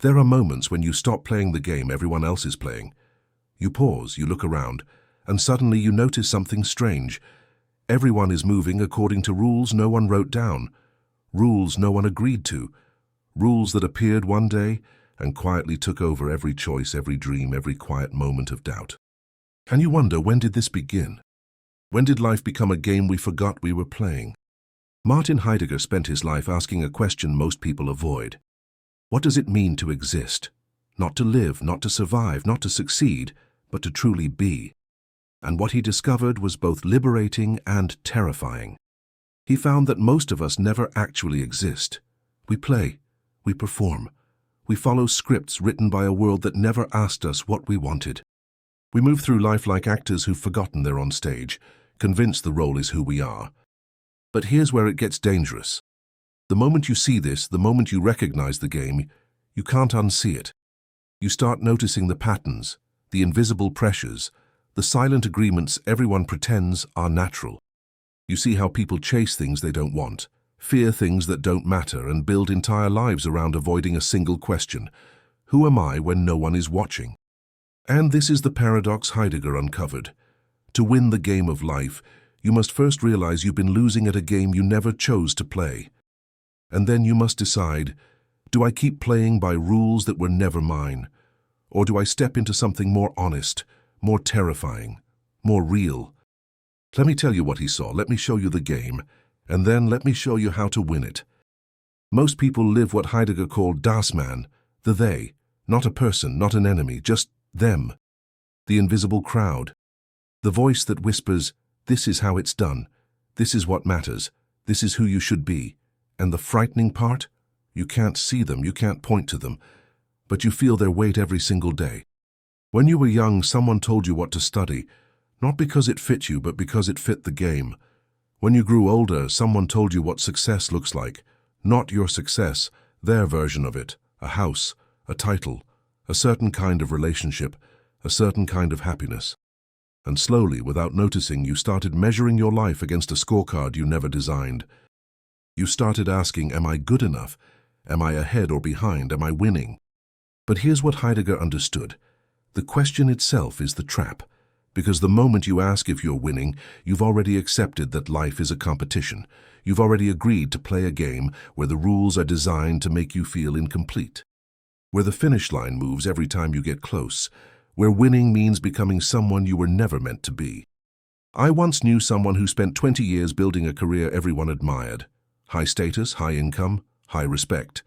There are moments when you stop playing the game everyone else is playing. You pause, you look around, and suddenly you notice something strange. Everyone is moving according to rules no one wrote down, rules no one agreed to, rules that appeared one day and quietly took over every choice, every dream, every quiet moment of doubt. And you wonder, when did this begin? When did life become a game we forgot we were playing? Martin Heidegger spent his life asking a question most people avoid. What does it mean to exist? Not to live, not to survive, not to succeed, but to truly be. And what he discovered was both liberating and terrifying. He found that most of us never actually exist. We play, we perform, we follow scripts written by a world that never asked us what we wanted. We move through life like actors who've forgotten they're on stage, convinced the role is who we are. But here's where it gets dangerous. The moment you see this, the moment you recognize the game, you can't unsee it. You start noticing the patterns, the invisible pressures, the silent agreements everyone pretends are natural. You see how people chase things they don't want, fear things that don't matter, and build entire lives around avoiding a single question: who am I when no one is watching? And this is the paradox Heidegger uncovered. To win the game of life, you must first realize you've been losing at a game you never chose to play. And then you must decide, do I keep playing by rules that were never mine? Or do I step into something more honest, more terrifying, more real? Let me tell you what he saw, let me show you the game, and then let me show you how to win it. Most people live what Heidegger called das Man, the they, not a person, not an enemy, just them. The invisible crowd. The voice that whispers, this is how it's done, this is what matters, this is who you should be. And the frightening part? You can't see them, you can't point to them, but you feel their weight every single day. When you were young, someone told you what to study, not because it fit you, but because it fit the game. When you grew older, someone told you what success looks like, not your success, their version of it, a house, a title, a certain kind of relationship, a certain kind of happiness. And slowly, without noticing, you started measuring your life against a scorecard you never designed. You started asking, am I good enough? Am I ahead or behind? Am I winning? But here's what Heidegger understood. The question itself is the trap, because the moment you ask if you're winning, you've already accepted that life is a competition. You've already agreed to play a game where the rules are designed to make you feel incomplete, where the finish line moves every time you get close, where winning means becoming someone you were never meant to be. I once knew someone who spent 20 years building a career everyone admired. High status, high income, high respect.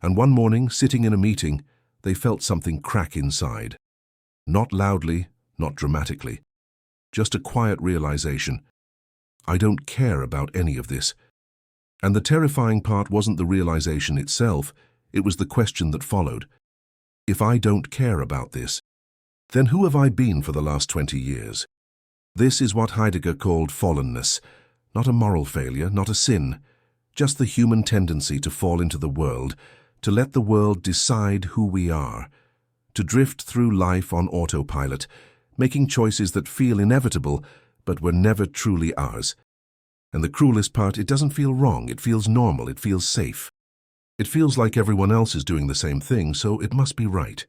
And one morning, sitting in a meeting, they felt something crack inside. Not loudly, not dramatically. Just a quiet realization. I don't care about any of this. And the terrifying part wasn't the realization itself, it was the question that followed. If I don't care about this, then who have I been for the last 20 years? This is what Heidegger called fallenness. Not a moral failure, not a sin. Just the human tendency to fall into the world, to let the world decide who we are, to drift through life on autopilot, making choices that feel inevitable, but were never truly ours. And the cruelest part, it doesn't feel wrong, it feels normal, it feels safe. It feels like everyone else is doing the same thing, so it must be right.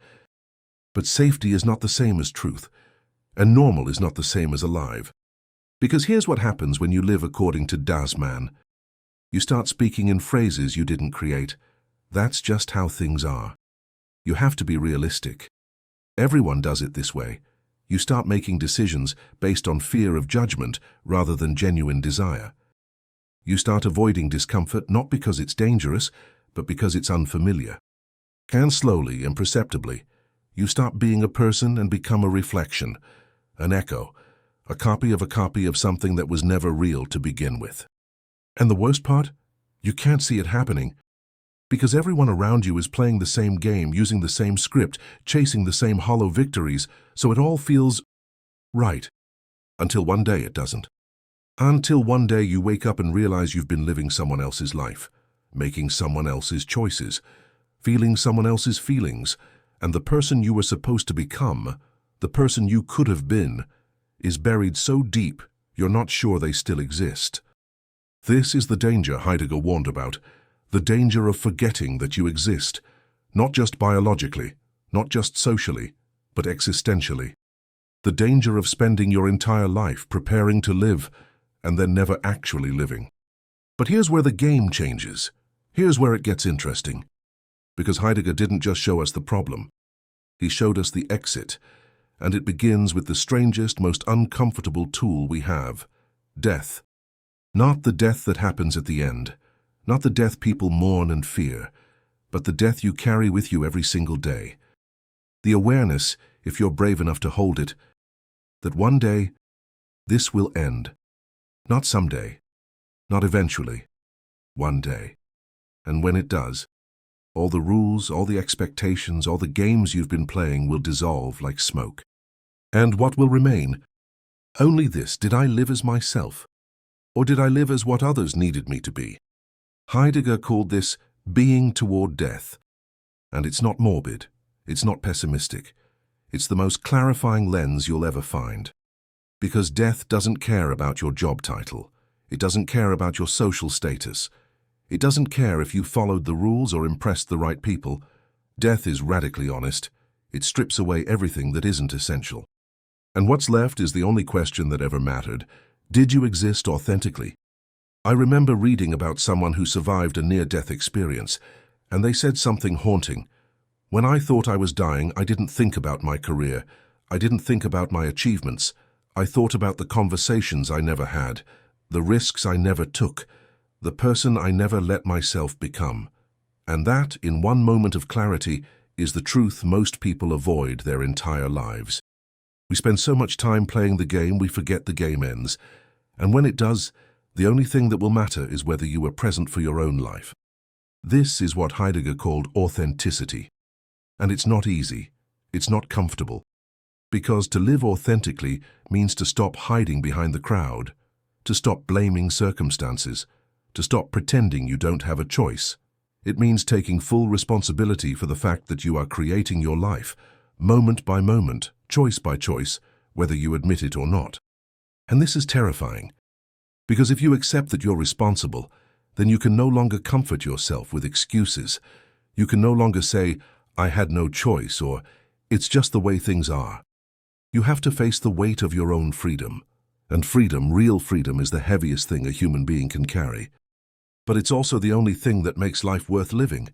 But safety is not the same as truth, and normal is not the same as alive. Because here's what happens when you live according to das Man. You start speaking in phrases you didn't create. That's just how things are. You have to be realistic. Everyone does it this way. You start making decisions based on fear of judgment rather than genuine desire. You start avoiding discomfort not because it's dangerous, but because it's unfamiliar. And slowly and perceptibly, you stop being a person and become a reflection, an echo, a copy of something that was never real to begin with. And the worst part? You can't see it happening, because everyone around you is playing the same game, using the same script, chasing the same hollow victories, so it all feels right. Until one day it doesn't. Until one day you wake up and realize you've been living someone else's life, making someone else's choices, feeling someone else's feelings, and the person you were supposed to become, the person you could have been, is buried so deep you're not sure they still exist. This is the danger Heidegger warned about, the danger of forgetting that you exist, Not just biologically, not just socially, but existentially. The danger of spending your entire life preparing to live and then never actually living. But here's where the game changes. Here's where it gets interesting. Because Heidegger didn't just show us the problem. He showed us the exit, and it begins with the strangest, most uncomfortable tool we have: death. Not the death that happens at the end, not the death people mourn and fear, but the death you carry with you every single day. The awareness, if you're brave enough to hold it, that one day, this will end. Not someday, not eventually, one day. And when it does, all the rules, all the expectations, all the games you've been playing will dissolve like smoke. And what will remain? Only this: did I live as myself? Or did I live as what others needed me to be? Heidegger called this being toward death. And it's not morbid, it's not pessimistic. It's the most clarifying lens you'll ever find. Because death doesn't care about your job title. It doesn't care about your social status. It doesn't care if you followed the rules or impressed the right people. Death is radically honest. It strips away everything that isn't essential. And what's left is the only question that ever mattered. Did you exist authentically? I remember reading about someone who survived a near-death experience, and they said something haunting. When I thought I was dying, I didn't think about my career. I didn't think about my achievements. I thought about the conversations I never had, the risks I never took, the person I never let myself become. And that, in one moment of clarity, is the truth most people avoid their entire lives. We spend so much time playing the game, we forget the game ends. And when it does, the only thing that will matter is whether you were present for your own life. This is what Heidegger called authenticity. And it's not easy. It's not comfortable. Because to live authentically means to stop hiding behind the crowd, to stop blaming circumstances, to stop pretending you don't have a choice. It means taking full responsibility for the fact that you are creating your life, moment by moment, choice by choice, whether you admit it or not. And this is terrifying. Because if you accept that you're responsible, then you can no longer comfort yourself with excuses. You can no longer say, "I had no choice," or "It's just the way things are." You have to face the weight of your own freedom. And freedom, real freedom, is the heaviest thing a human being can carry. But it's also the only thing that makes life worth living.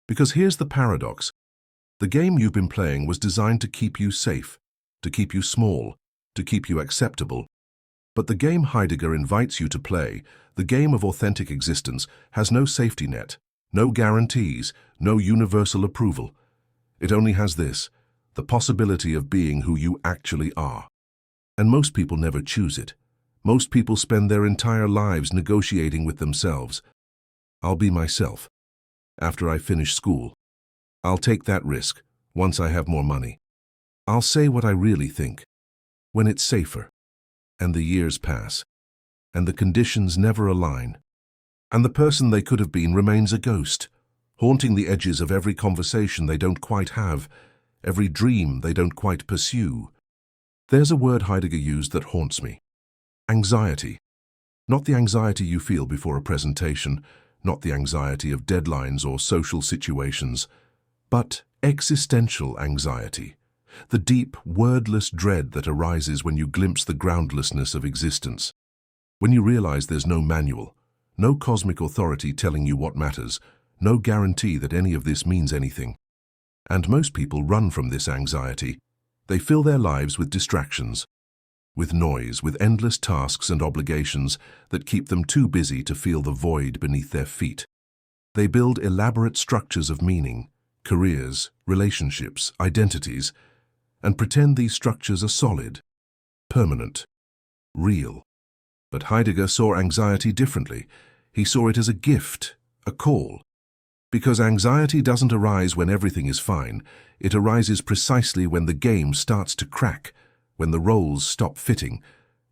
Because here's the paradox. The game you've been playing was designed to keep you safe, to keep you small, to keep you acceptable. But the game Heidegger invites you to play, the game of authentic existence, has no safety net, no guarantees, no universal approval. It only has this: the possibility of being who you actually are. And most people never choose it. Most people spend their entire lives negotiating with themselves. I'll be myself. After I finish school. I'll take that risk, once I have more money. I'll say what I really think, when it's safer. And the years pass. And the conditions never align. And the person they could have been remains a ghost, haunting the edges of every conversation they don't quite have, every dream they don't quite pursue. There's a word Heidegger used that haunts me. Anxiety. Not the anxiety you feel before a presentation, not the anxiety of deadlines or social situations, but existential anxiety. The deep, wordless dread that arises when you glimpse the groundlessness of existence. When you realize there's no manual, no cosmic authority telling you what matters, no guarantee that any of this means anything. And most people run from this anxiety. They fill their lives with distractions, with noise, with endless tasks and obligations that keep them too busy to feel the void beneath their feet. They build elaborate structures of meaning, careers, relationships, identities, and pretend these structures are solid, permanent, real. But Heidegger saw anxiety differently. He saw it as a gift, a call. Because anxiety doesn't arise when everything is fine. It arises precisely when the game starts to crack, when the roles stop fitting,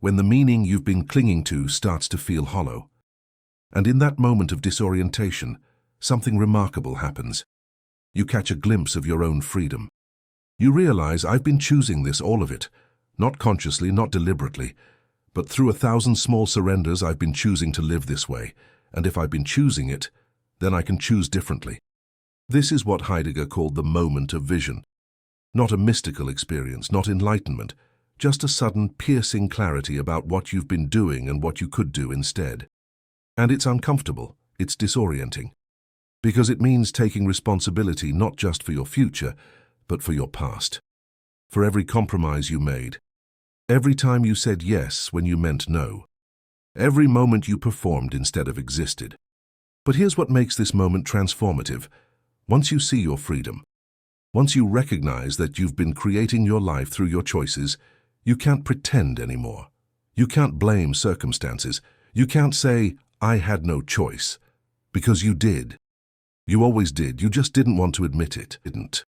when the meaning you've been clinging to starts to feel hollow. And in that moment of disorientation, something remarkable happens. You catch a glimpse of your own freedom. You realize, I've been choosing this, all of it. Not consciously, not deliberately, but through 1,000 small surrenders I've been choosing to live this way. And if I've been choosing it, then I can choose differently. This is what Heidegger called the moment of vision. Not a mystical experience, not enlightenment, just a sudden, piercing clarity about what you've been doing and what you could do instead. And it's uncomfortable, it's disorienting, because it means taking responsibility not just for your future, but for your past. For every compromise you made, every time you said yes when you meant no, every moment you performed instead of existed. But here's what makes this moment transformative. Once you see your freedom, once you recognize that you've been creating your life through your choices, you can't pretend anymore. You can't blame circumstances. You can't say, "I had no choice," because you did. You always did, you just didn't want to admit it, didn't.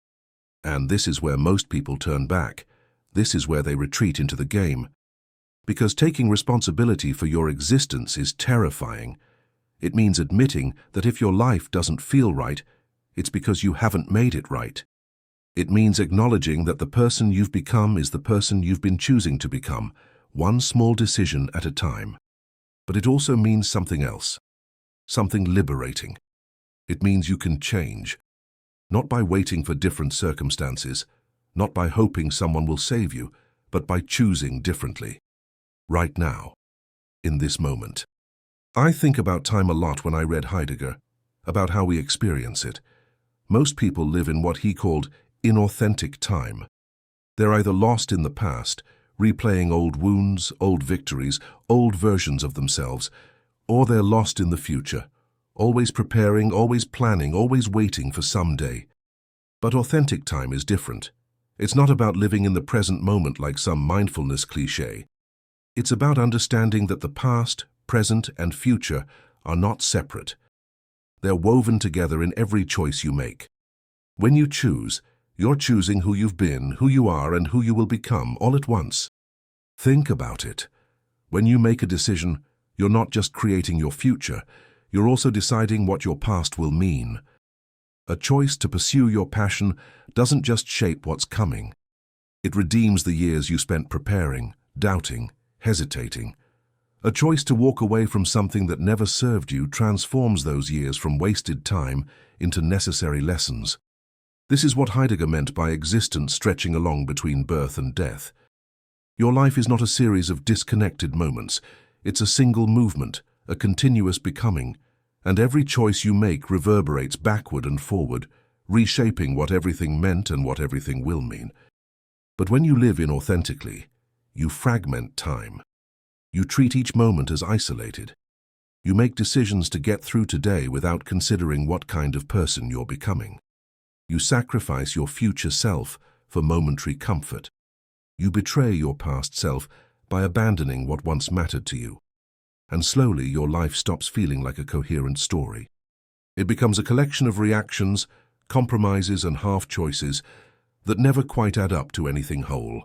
And this is where most people turn back. This is where they retreat into the game. Because taking responsibility for your existence is terrifying. It means admitting that if your life doesn't feel right, it's because you haven't made it right. It means acknowledging that the person you've become is the person you've been choosing to become, one small decision at a time. But it also means something else, something liberating. It means you can change, not by waiting for different circumstances, not by hoping someone will save you, but by choosing differently. Right now, in this moment. I think about time a lot when I read Heidegger, about how we experience it. Most people live in what he called inauthentic time. They're either lost in the past, replaying old wounds, old victories, old versions of themselves, or they're lost in the future, always preparing, always planning, always waiting for someday. But authentic time is different. It's not about living in the present moment like some mindfulness cliché. It's about understanding that the past, present, and future are not separate. They're woven together in every choice you make. When you choose, you're choosing who you've been, who you are, and who you will become all at once. Think about it. When you make a decision, you're not just creating your future, you're also deciding what your past will mean. A choice to pursue your passion doesn't just shape what's coming. It redeems the years you spent preparing, doubting, hesitating. A choice to walk away from something that never served you transforms those years from wasted time into necessary lessons. This is what Heidegger meant by existence stretching along between birth and death. Your life is not a series of disconnected moments. It's a single movement, a continuous becoming, and every choice you make reverberates backward and forward, reshaping what everything meant and what everything will mean. But when you live inauthentically, you fragment time. You treat each moment as isolated. You make decisions to get through today without considering what kind of person you're becoming. You sacrifice your future self for momentary comfort. You betray your past self by abandoning what once mattered to you. And slowly your life stops feeling like a coherent story. It becomes a collection of reactions, compromises, and half-choices that never quite add up to anything whole.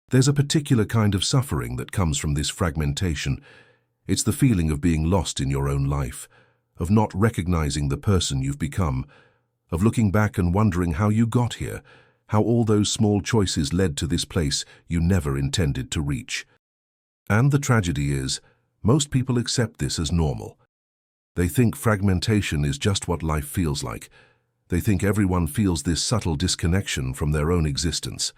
There's a particular kind of suffering that comes from this fragmentation. It's the feeling of being lost in your own life, of not recognizing the person you've become, of looking back and wondering how you got here, how all those small choices led to this place you never intended to reach. And the tragedy is, most people accept this as normal. They think fragmentation is just what life feels like. They think everyone feels this subtle disconnection from their own existence.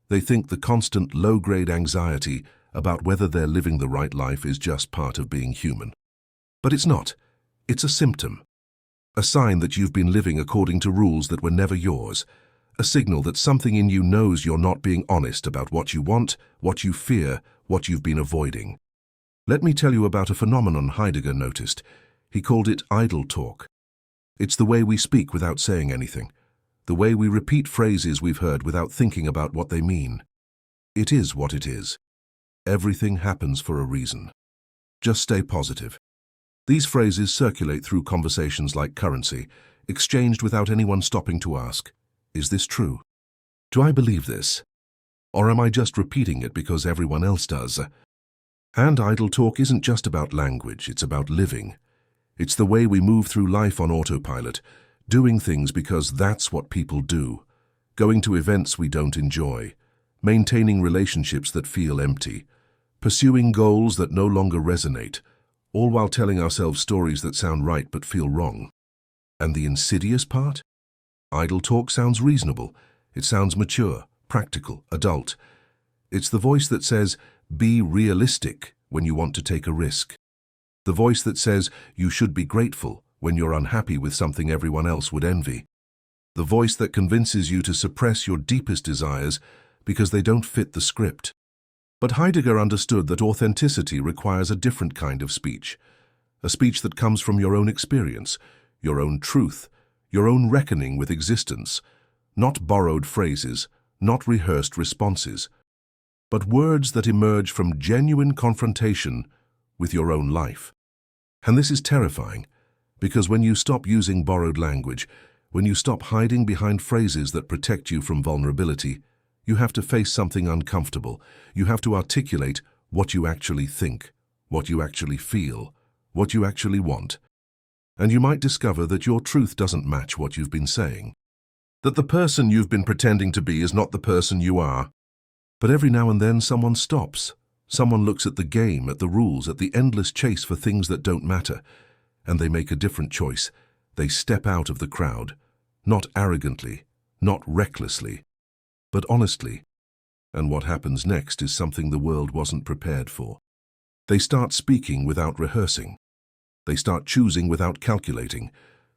They think the constant low-grade anxiety about whether they're living the right life is just part of being human. But it's not. It's a symptom. A sign that you've been living according to rules that were never yours. A signal that something in you knows you're not being honest about what you want, what you fear, what you've been avoiding. Let me tell you about a phenomenon Heidegger noticed. He called it idle talk. It's the way we speak without saying anything. The way we repeat phrases we've heard without thinking about what they mean. It is what it is. Everything happens for a reason. Just stay positive. These phrases circulate through conversations like currency, exchanged without anyone stopping to ask, is this true? Do I believe this? Or am I just repeating it because everyone else does? And idle talk isn't just about language, it's about living. It's the way we move through life on autopilot, doing things because that's what people do, going to events we don't enjoy, maintaining relationships that feel empty, pursuing goals that no longer resonate, all while telling ourselves stories that sound right but feel wrong. And the insidious part? Idle talk sounds reasonable. It sounds mature, practical, adult. It's the voice that says, be realistic when you want to take a risk. The voice that says you should be grateful when you're unhappy with something everyone else would envy. The voice that convinces you to suppress your deepest desires because they don't fit the script. But Heidegger understood that authenticity requires a different kind of speech. A speech that comes from your own experience, your own truth, your own reckoning with existence. Not borrowed phrases, not rehearsed responses, but words that emerge from genuine confrontation with your own life. And this is terrifying, because when you stop using borrowed language, when you stop hiding behind phrases that protect you from vulnerability, you have to face something uncomfortable. You have to articulate what you actually think, what you actually feel, what you actually want. And you might discover that your truth doesn't match what you've been saying. That the person you've been pretending to be is not the person you are. But every now and then someone stops. Someone looks at the game, at the rules, at the endless chase for things that don't matter, and they make a different choice. They step out of the crowd, not arrogantly, not recklessly, but honestly. And what happens next is something the world wasn't prepared for. They start speaking without rehearsing. They start choosing without calculating.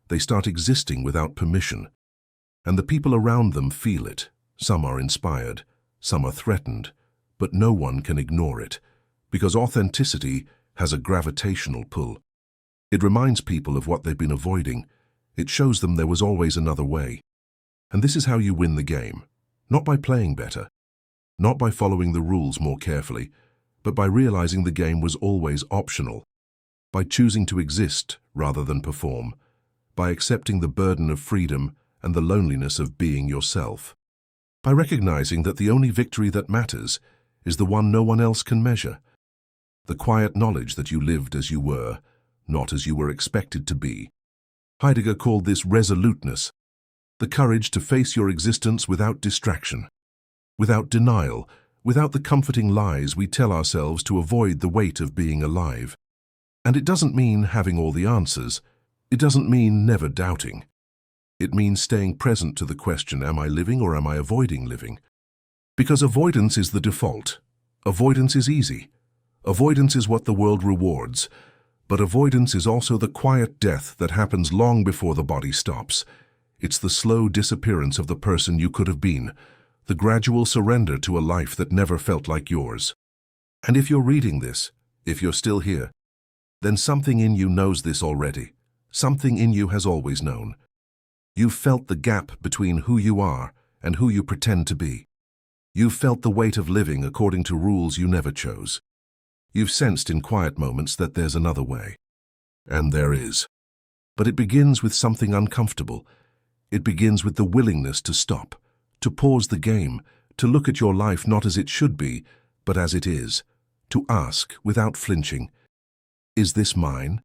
They start existing without permission. And the people around them feel it. Some are inspired, some are threatened, but no one can ignore it, because authenticity has a gravitational pull. It reminds people of what they've been avoiding. It shows them there was always another way. And this is how you win the game. Not by playing better, not by following the rules more carefully, but by realizing the game was always optional, by choosing to exist rather than perform, by accepting the burden of freedom and the loneliness of being yourself, by recognizing that the only victory that matters is the one no one else can measure, the quiet knowledge that you lived as you were, not as you were expected to be. Heidegger called this resoluteness, the courage to face your existence without distraction, without denial, without the comforting lies we tell ourselves to avoid the weight of being alive. And it doesn't mean having all the answers. It doesn't mean never doubting. It means staying present to the question, am I living or am I avoiding living? Because avoidance is the default. Avoidance is easy. Avoidance is what the world rewards. But avoidance is also the quiet death that happens long before the body stops. It's the slow disappearance of the person you could have been, the gradual surrender to a life that never felt like yours. And if you're reading this, if you're still here, then something in you knows this already. Something in you has always known. You've felt the gap between who you are and who you pretend to be. You've felt the weight of living according to rules you never chose. You've sensed in quiet moments that there's another way. And there is. But it begins with something uncomfortable. It begins with the willingness to stop, to pause the game, to look at your life not as it should be, but as it is, to ask without flinching, is this mine?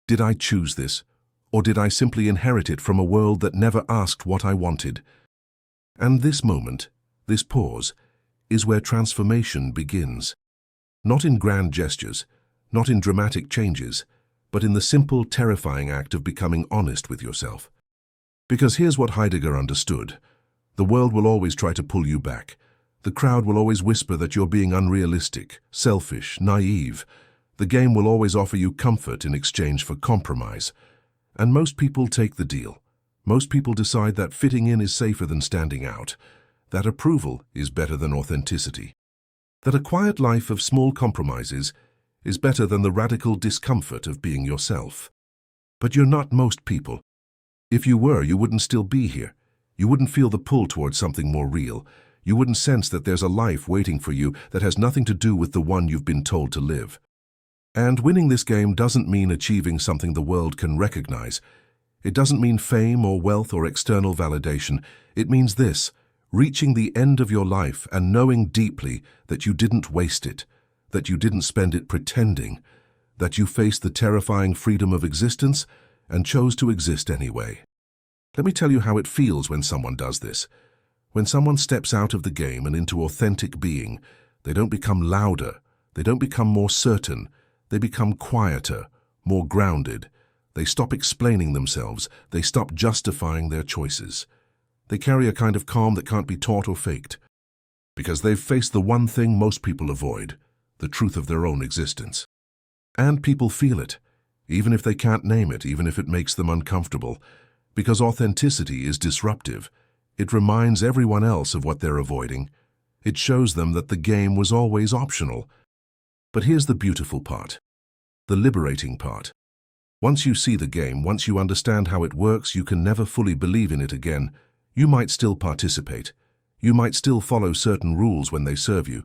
Did I choose this? Or did I simply inherit it from a world that never asked what I wanted? And this moment, this pause, is where transformation begins. Not in grand gestures, not in dramatic changes, but in the simple, terrifying act of becoming honest with yourself. Because here's what Heidegger understood. The world will always try to pull you back. The crowd will always whisper that you're being unrealistic, selfish, naive. The game will always offer you comfort in exchange for compromise. And most people take the deal. Most people decide that fitting in is safer than standing out, that approval is better than authenticity, that a quiet life of small compromises is better than the radical discomfort of being yourself. But you're not most people. If you were, you wouldn't still be here. You wouldn't feel the pull towards something more real. You wouldn't sense that there's a life waiting for you that has nothing to do with the one you've been told to live. And winning this game doesn't mean achieving something the world can recognize. It doesn't mean fame or wealth or external validation. It means this: reaching the end of your life and knowing deeply that you didn't waste it, that you didn't spend it pretending, that you faced the terrifying freedom of existence and chose to exist anyway. Let me tell you how it feels when someone does this. When someone steps out of the game and into authentic being, they don't become louder, they don't become more certain, they become quieter, more grounded. They stop explaining themselves, they stop justifying their choices. They carry a kind of calm that can't be taught or faked, because they've faced the one thing most people avoid, the truth of their own existence. And people feel it, even if they can't name it, even if it makes them uncomfortable, because authenticity is disruptive. It reminds everyone else of what they're avoiding. It shows them that the game was always optional. But here's the beautiful part, the liberating part. Once you see the game, once you understand how it works, you can never fully believe in it again. You might still participate. You might still follow certain rules when they serve you,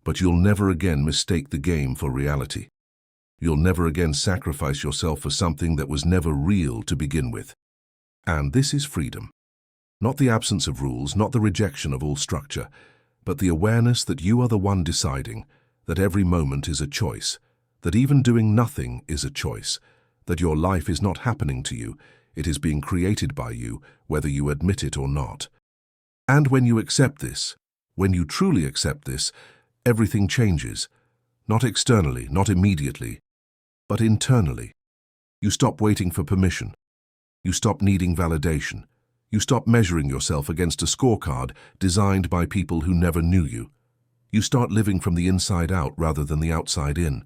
but you'll never again mistake the game for reality. You'll never again sacrifice yourself for something that was never real to begin with. And this is freedom. Not the absence of rules, not the rejection of all structure, but the awareness that you are the one deciding, that every moment is a choice, that even doing nothing is a choice, that your life is not happening to you, it is being created by you, whether you admit it or not. And when you accept this, when you truly accept this, everything changes, not externally, not immediately, but internally. You stop waiting for permission. You stop needing validation. You stop measuring yourself against a scorecard designed by people who never knew you. You start living from the inside out rather than the outside in.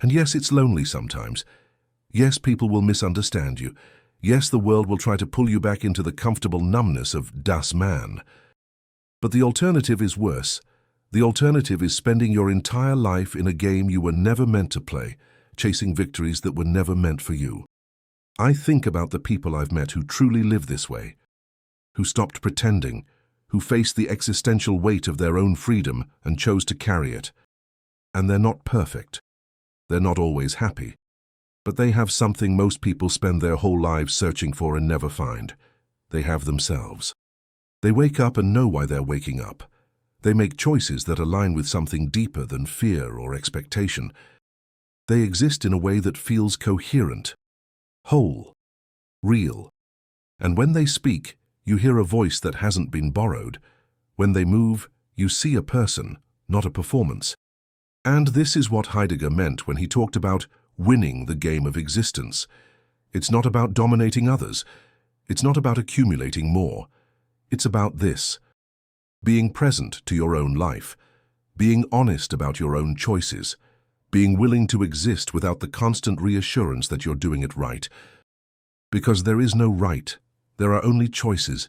And yes, it's lonely sometimes. Yes, people will misunderstand you. Yes, the world will try to pull you back into the comfortable numbness of das Man. But the alternative is worse. The alternative is spending your entire life in a game you were never meant to play, chasing victories that were never meant for you. I think about the people I've met who truly live this way, who stopped pretending, who faced the existential weight of their own freedom and chose to carry it. And they're not perfect. They're not always happy. But they have something most people spend their whole lives searching for and never find. They have themselves. They wake up and know why they're waking up. They make choices that align with something deeper than fear or expectation. They exist in a way that feels coherent, whole, real. And when they speak, you hear a voice that hasn't been borrowed. When they move, you see a person, not a performance. And this is what Heidegger meant when he talked about winning the game of existence. It's not about dominating others. It's not about accumulating more. It's about this: being present to your own life, being honest about your own choices, being willing to exist without the constant reassurance that you're doing it right. Because there is no right. There are only choices,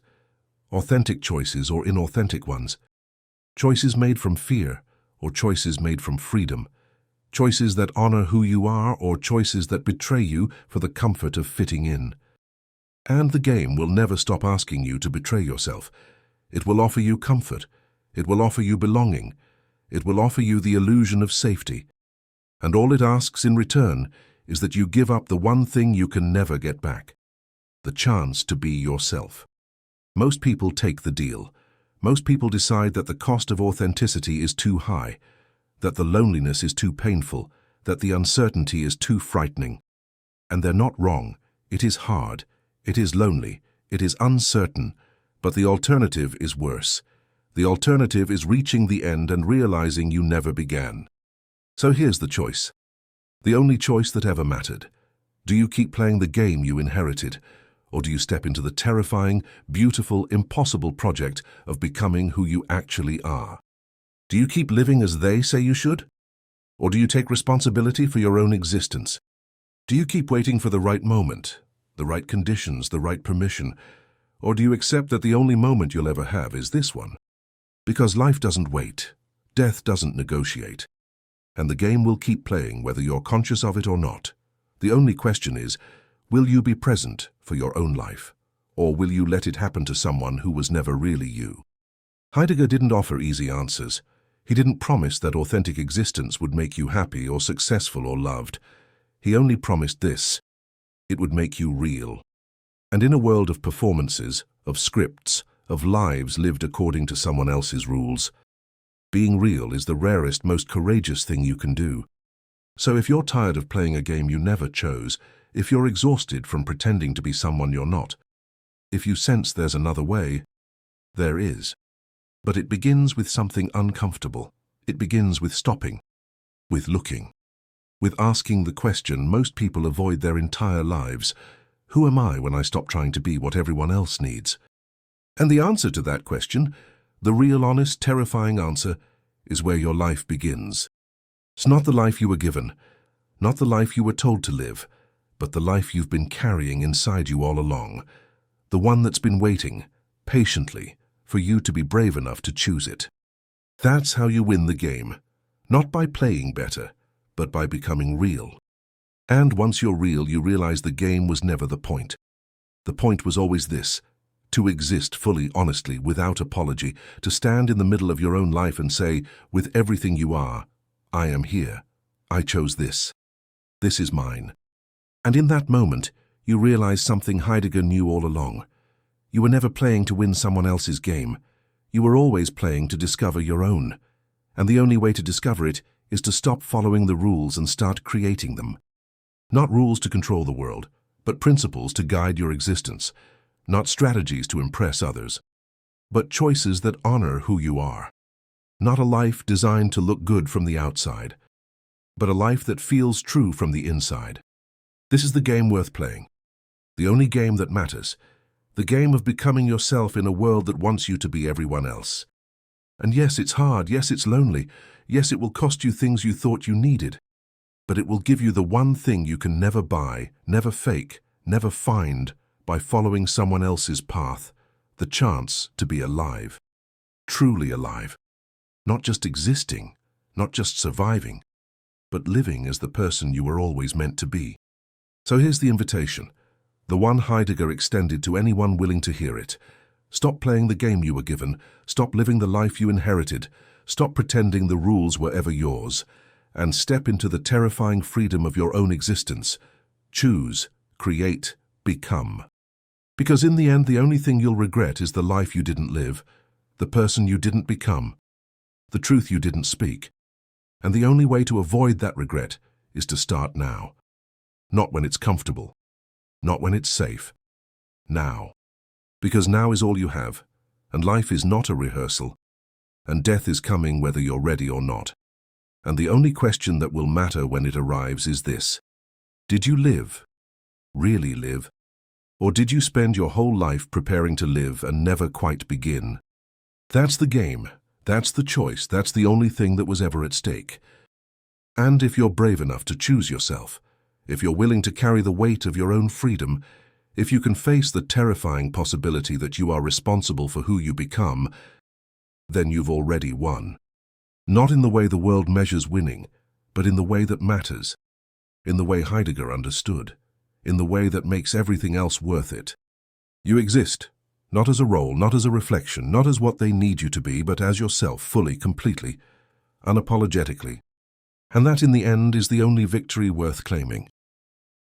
authentic choices or inauthentic ones. Choices made from fear or choices made from freedom. Choices that honor who you are or choices that betray you for the comfort of fitting in. And the game will never stop asking you to betray yourself. It will offer you comfort. It will offer you belonging. It will offer you the illusion of safety. And all it asks in return is that you give up the one thing you can never get back: the chance to be yourself. Most people take the deal. Most people decide that the cost of authenticity is too high, that the loneliness is too painful, that the uncertainty is too frightening. And they're not wrong. It is hard. It is lonely. It is uncertain. But the alternative is worse. The alternative is reaching the end and realizing you never began. So here's the choice. The only choice that ever mattered. Do you keep playing the game you inherited? Or do you step into the terrifying, beautiful, impossible project of becoming who you actually are? Do you keep living as they say you should? Or do you take responsibility for your own existence? Do you keep waiting for the right moment, the right conditions, the right permission? Or do you accept that the only moment you'll ever have is this one? Because life doesn't wait. Death doesn't negotiate. And the game will keep playing whether you're conscious of it or not. The only question is, will you be present for your own life? Or will you let it happen to someone who was never really you? Heidegger didn't offer easy answers. He didn't promise that authentic existence would make you happy or successful or loved. He only promised this: it would make you real. And in a world of performances, of scripts, of lives lived according to someone else's rules, being real is the rarest, most courageous thing you can do. So if you're tired of playing a game you never chose, if you're exhausted from pretending to be someone you're not, if you sense there's another way, there is. But it begins with something uncomfortable. It begins with stopping, with looking, with asking the question most people avoid their entire lives: who am I when I stop trying to be what everyone else needs? And the answer to that question, the real, honest, terrifying answer, is where your life begins. It's not the life you were given, not the life you were told to live, but the life you've been carrying inside you all along, the one that's been waiting, patiently, for you to be brave enough to choose it. That's how you win the game, not by playing better, but by becoming real. And once you're real, you realize the game was never the point. The point was always this: to exist fully, honestly, without apology, to stand in the middle of your own life and say, with everything you are, I am here. I chose this. This is mine. And in that moment, you realize something Heidegger knew all along. You were never playing to win someone else's game. You were always playing to discover your own. And the only way to discover it is to stop following the rules and start creating them. Not rules to control the world, but principles to guide your existence. Not strategies to impress others, but choices that honor who you are. Not a life designed to look good from the outside, but a life that feels true from the inside. This is the game worth playing. The only game that matters. The game of becoming yourself in a world that wants you to be everyone else. And yes, it's hard. Yes, it's lonely. Yes, it will cost you things you thought you needed. But it will give you the one thing you can never buy, never fake, never find, by following someone else's path, the chance to be alive. Truly alive. Not just existing, not just surviving, but living as the person you were always meant to be. So here's the invitation, the one Heidegger extended to anyone willing to hear it. Stop playing the game you were given, stop living the life you inherited, stop pretending the rules were ever yours, and step into the terrifying freedom of your own existence. Choose, create, become. Because in the end, the only thing you'll regret is the life you didn't live, the person you didn't become, the truth you didn't speak. And the only way to avoid that regret is to start now. Not when it's comfortable, not when it's safe. Now. Because now is all you have, and life is not a rehearsal, and death is coming whether you're ready or not. And the only question that will matter when it arrives is this: did you live? Really live? Or did you spend your whole life preparing to live and never quite begin? That's the game. That's the choice. That's the only thing that was ever at stake. And if you're brave enough to choose yourself, if you're willing to carry the weight of your own freedom, if you can face the terrifying possibility that you are responsible for who you become, then you've already won. Not in the way the world measures winning, but in the way that matters, in the way Heidegger understood, in the way that makes everything else worth it. You exist, not as a role, not as a reflection, not as what they need you to be, but as yourself, fully, completely, unapologetically. And that in the end is the only victory worth claiming.